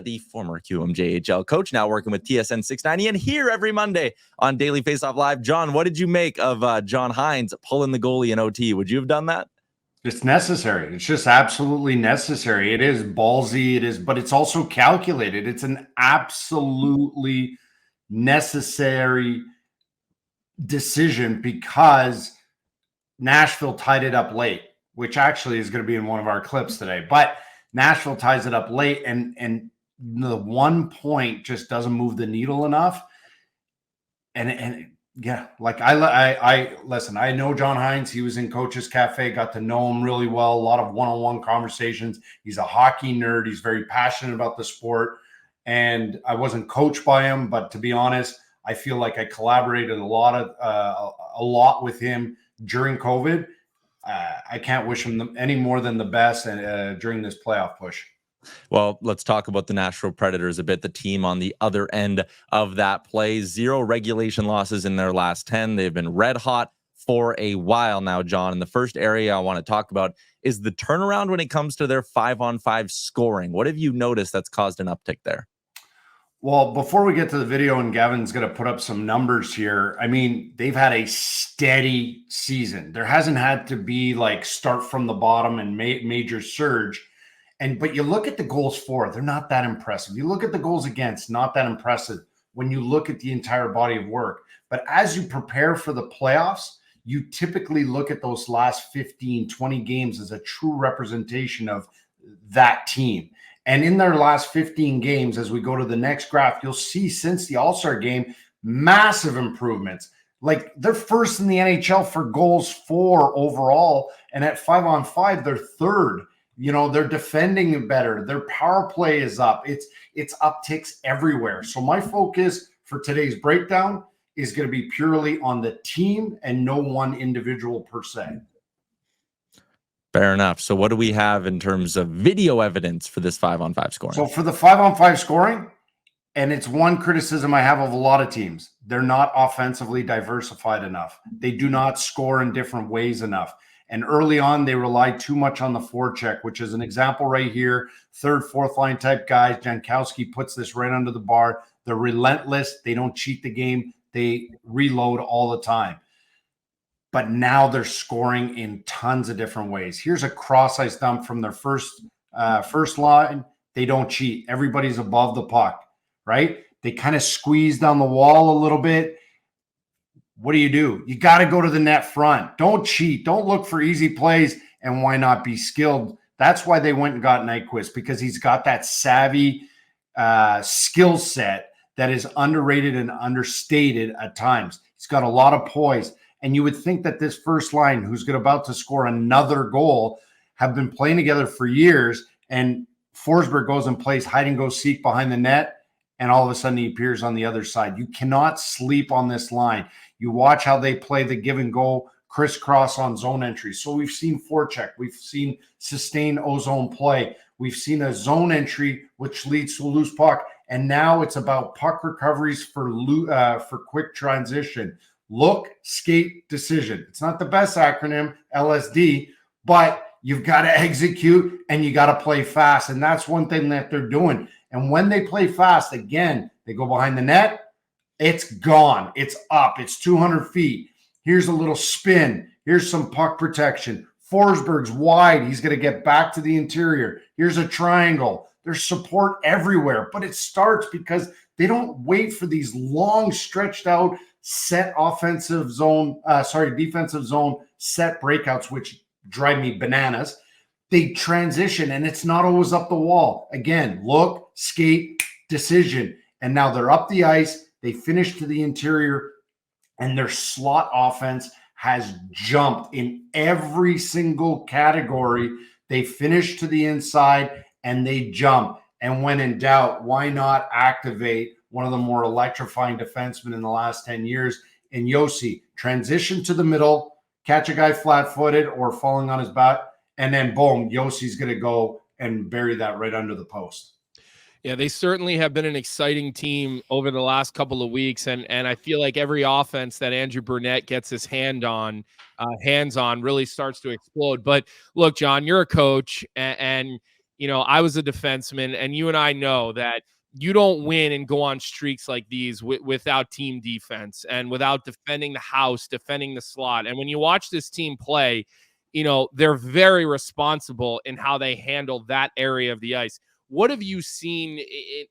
the former QMJHL coach, now working with TSN 690, and here every Monday on Daily Faceoff Live. John, what did you make of John Hynes pulling the goalie in OT? Would you have done that? It's necessary. It's just absolutely necessary. It is ballsy. But it's also calculated. It's an absolutely necessary decision because Nashville tied it up late, which actually is going to be in one of our clips today. But Nashville ties it up late, and the 1 point just doesn't move the needle enough. And yeah, like I listen, I know John Hynes. He was in Coach's Cafe, got to know him really well, a lot of one-on-one conversations. He's a hockey nerd. He's very passionate about the sport. And I wasn't coached by him, but to be honest, I feel like I collaborated a lot with him during COVID. I can't wish him any more than the best during this playoff push. Well, let's talk about the Nashville Predators a bit. The team on the other end of that play, 0 regulation losses in their last 10. They've been red hot for a while now, John. And the first area I want to talk about is the turnaround when it comes to their 5-on-5 scoring. What have you noticed that's caused an uptick there? Well, before we get to the video, and Gavin's going to put up some numbers here, I mean, they've had a steady season. There hasn't had to be like start from the bottom and major surge. But you look at the goals for, they're not that impressive. You look at the goals against, not that impressive when you look at the entire body of work. But as you prepare for the playoffs, you typically look at those last 15, 20 games as a true representation of that team. And in their last 15 games, as we go to the next graph, you'll see since the All-Star game, massive improvements. Like they're first in the NHL for goals for overall. And at 5-on-5, they're third. You know, they're defending better. Their power play is up. It's upticks everywhere. So my focus for today's breakdown is going to be purely on the team and no one individual per se. Fair enough. So what do we have in terms of video evidence for this 5-on-5 scoring? So for the 5-on-5 scoring, and it's one criticism I have of a lot of teams, they're not offensively diversified enough. They do not score in different ways enough. And early on, they rely too much on the forecheck, which is an example right here. Third, fourth line type guys. Jankowski puts this right under the bar. They're relentless. They don't cheat the game. They reload all the time. But now they're scoring in tons of different ways. Here's a cross-ice dump from their first line. They don't cheat. Everybody's above the puck, right? They kind of squeeze down the wall a little bit. What do? You got to go to the net front. Don't cheat. Don't look for easy plays. And why not be skilled? That's why they went and got Nyquist, because he's got that savvy skill set that is underrated and understated at times. He's got a lot of poise. And you would think that this first line, who's about to score another goal, have been playing together for years. And Forsberg goes and plays hide and go seek behind the net. And all of a sudden he appears on the other side. You cannot sleep on this line. You watch how they play the give and go crisscross on zone entry. So we've seen forecheck. We've seen sustained ozone play. We've seen a zone entry, which leads to a loose puck. And now it's about puck recoveries for quick transition. Look, skate, decision. It's not the best acronym, LSD, but you've got to execute and you got to play fast. And that's one thing that they're doing. And when they play fast, again, they go behind the net. It's gone. It's up. It's 200 feet. Here's a little spin. Here's some puck protection. Forsberg's wide. He's going to get back to the interior. Here's a triangle. There's support everywhere. But it starts because they don't wait for these long stretched out set defensive zone set breakouts, which drive me bananas. They transition, and it's not always up the wall. Again, look, skate, decision. And now they're up the ice. They finish to the interior, and their slot offense has jumped in every single category. They finish to the inside, and they jump. And when in doubt, why not activate one of the more electrifying defensemen in the last 10 years in Josi? Transition to the middle, catch a guy flat-footed or falling on his back, and then boom, Yossi's going to go and bury that right under the post. Yeah, they certainly have been an exciting team over the last couple of weeks, and I feel like every offense that Andrew Burnett gets his hands on really starts to explode. But look, John, you're a coach, and I was a defenseman, and you and I know that you don't win and go on streaks like these without team defense and without defending the house, defending the slot. And when you watch this team play, they're very responsible in how they handle that area of the ice. What have you seen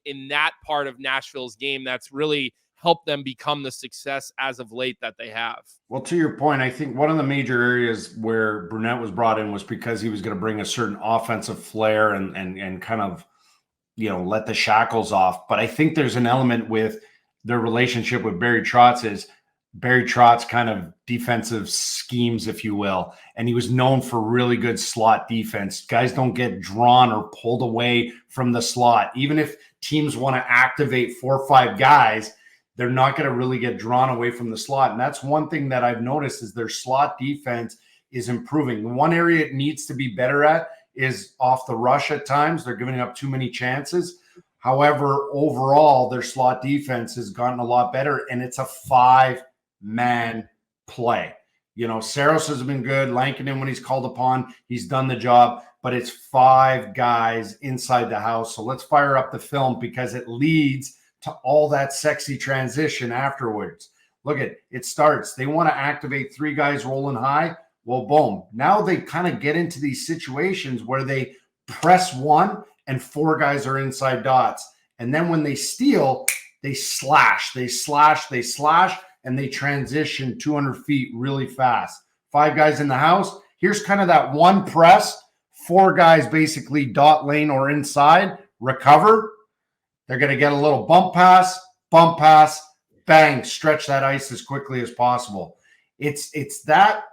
in that part of Nashville's game that's really helped them become the success as of late that they have? Well, to your point, I think one of the major areas where Brunette was brought in was because he was going to bring a certain offensive flair and kind of, let the shackles off. But I think there's an element with their relationship with Barry Trotz is Barry Trotz kind of defensive schemes, if you will. And he was known for really good slot defense. Guys don't get drawn or pulled away from the slot. Even if teams want to activate 4 or 5 guys, they're not going to really get drawn away from the slot. And that's one thing that I've noticed is their slot defense is improving. One area it needs to be better at is off the rush at times. They're giving up too many chances. However, overall, their slot defense has gotten a lot better, and it's a 5-man play. Saros has been good. Lankinen, when he's called upon, he's done the job, but it's 5 guys inside the house. So let's fire up the film because it leads to all that sexy transition afterwards. Look at it starts. They want to activate 3 guys rolling high. Well, boom. Now they kind of get into these situations where they press 1 and 4 guys are inside dots. And then when they steal, they slash, and they transition 200 feet really fast. 5 guys in the house. Here's kind of that one press. 4 guys basically dot lane or inside, recover. They're going to get a little bump pass, bang, stretch that ice as quickly as possible. It's that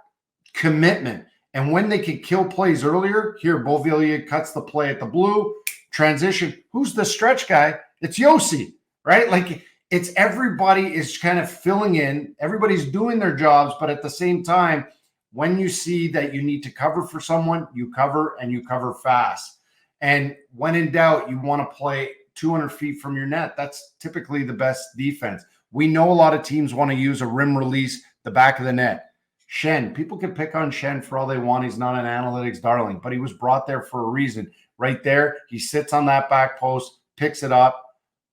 commitment. And when they could kill plays earlier, here, Beauvillier cuts the play at the blue, transition. Who's the stretch guy? It's Josi, right? Like it's everybody is kind of filling in. Everybody's doing their jobs, but at the same time, when you see that you need to cover for someone, you cover and you cover fast. And when in doubt, you want to play 200 feet from your net. That's typically the best defense. We know a lot of teams want to use a rim release, the back of the net. Schenn, people can pick on Schenn for all they want. He's not an analytics darling, but he was brought there for a reason. Right there, he sits on that back post, picks it up,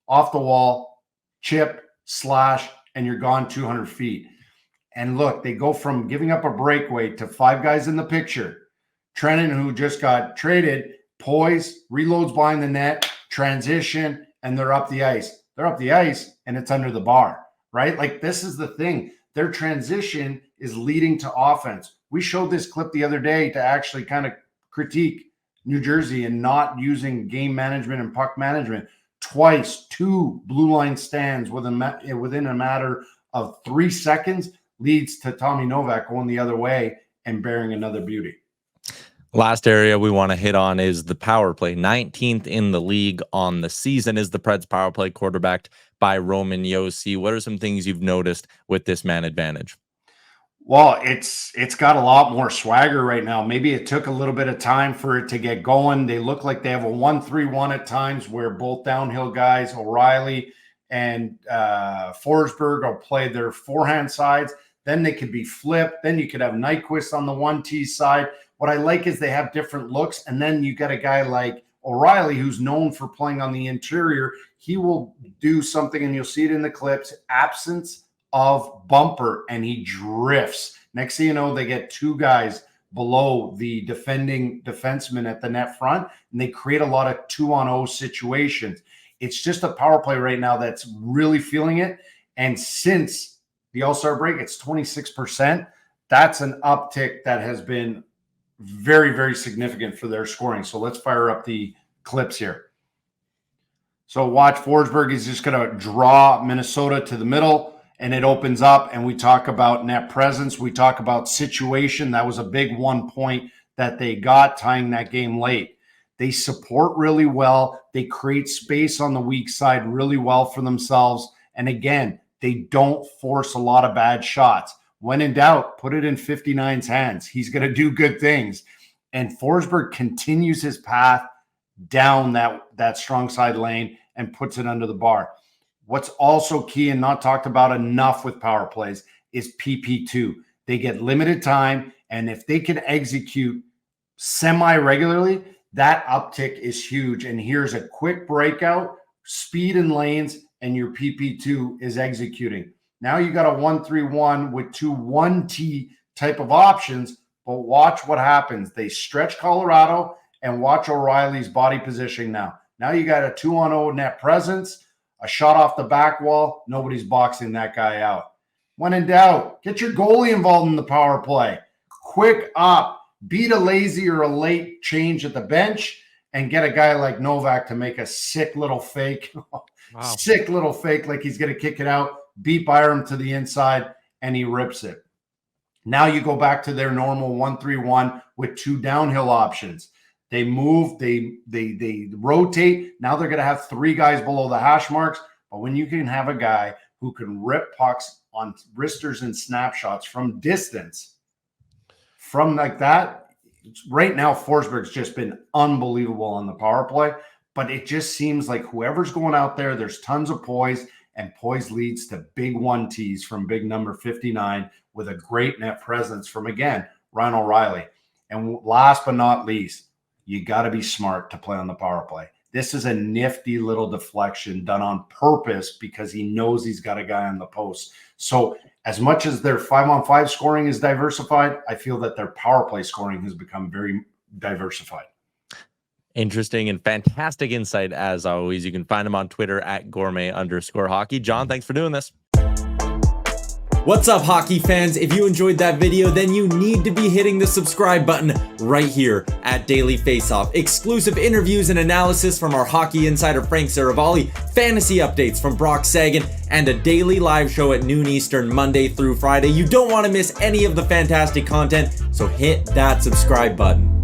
off the wall, chip, slash, and you're gone 200 feet. And look, they go from giving up a breakaway to 5 guys in the picture. Trennan, who just got traded, poise, reloads behind the net, transition, and they're up the ice. They're up the ice, and it's under the bar, right? Like this is the thing. Their transition is leading to offense. We showed this clip the other day to actually kind of critique New Jersey and not using game management and puck management. Twice, 2 blue line stands within a matter of 3 seconds leads to Tommy Novak going the other way and bearing another beauty. Last area we want to hit on is the power play. 19th in the league on the season is the Preds power play, quarterbacked by Roman Josi. What are some things you've noticed with this man advantage? Well, it's got a lot more swagger right now. Maybe it took a little bit of time for it to get going. They look like they have a 1-3-1 at times where both downhill guys, O'Reilly and Forsberg, will play their forehand sides. Then they could be flipped. Then you could have Nyquist on the 1T side. What I like is they have different looks. And then you got a guy like O'Reilly, who's known for playing on the interior. He will do something, and you'll see it in the clips, absence of bumper, and he drifts. Next thing you know, they get 2 guys below the defending defenseman at the net front, and they create a lot of 2-on-0 situations. It's just a power play right now that's really feeling it. And since the All-Star break, it's 26%. That's an uptick that has been very, very significant for their scoring. So let's fire up the clips here. So watch Forsberg is just going to draw Minnesota to the middle, and it opens up, and we talk about net presence. We talk about situation. That was a big 1 point that they got, tying that game late. They support really well. They create space on the weak side really well for themselves. And again, they don't force a lot of bad shots. When in doubt, put it in 59's hands. He's going to do good things. And Forsberg continues his path down that strong side lane and puts it under the bar. What's also key and not talked about enough with power plays is PP2. They get limited time, and if they can execute semi-regularly, that uptick is huge. And here's a quick breakout, speed in lanes, and your PP2 is executing. Now you got a 1-3-1 with 2 1T type of options, but watch what happens. They stretch Colorado, and watch O'Reilly's body positioning now. Now you got a 2-on-0 net presence, a shot off the back wall. Nobody's boxing that guy out. When in doubt, get your goalie involved in the power play. Quick up, beat a lazy or a late change at the bench, and get a guy like Novak to make a sick little fake. Wow. Sick little fake like he's going to kick it out, beat Byram to the inside, and he rips it. Now you go back to their normal 1-3-1 with 2 downhill options. They move, they rotate. Now they're going to have 3 guys below the hash marks. But when you can have a guy who can rip pucks on wristers and snapshots from distance, from like that, right now Forsberg's just been unbelievable on the power play. But it just seems like whoever's going out there, there's tons of poise, and poise leads to big 1Ts from big number 59 with a great net presence from, again, Ryan O'Reilly. And last but not least, you got to be smart to play on the power play. This is a nifty little deflection done on purpose because he knows he's got a guy on the post. So as much as their 5-on-5 scoring is diversified, I feel that their power play scoring has become very diversified. Interesting and fantastic insight as always. You can find him on Twitter at gourmet_hockey. John, thanks for doing this. What's up, hockey fans? If you enjoyed that video, then you need to be hitting the subscribe button right here at Daily Faceoff. Exclusive interviews and analysis from our hockey insider Frank Saravalli, fantasy updates from Brock Sagan, and a daily live show at noon Eastern, Monday through Friday. You don't want to miss any of the fantastic content, so hit that subscribe button.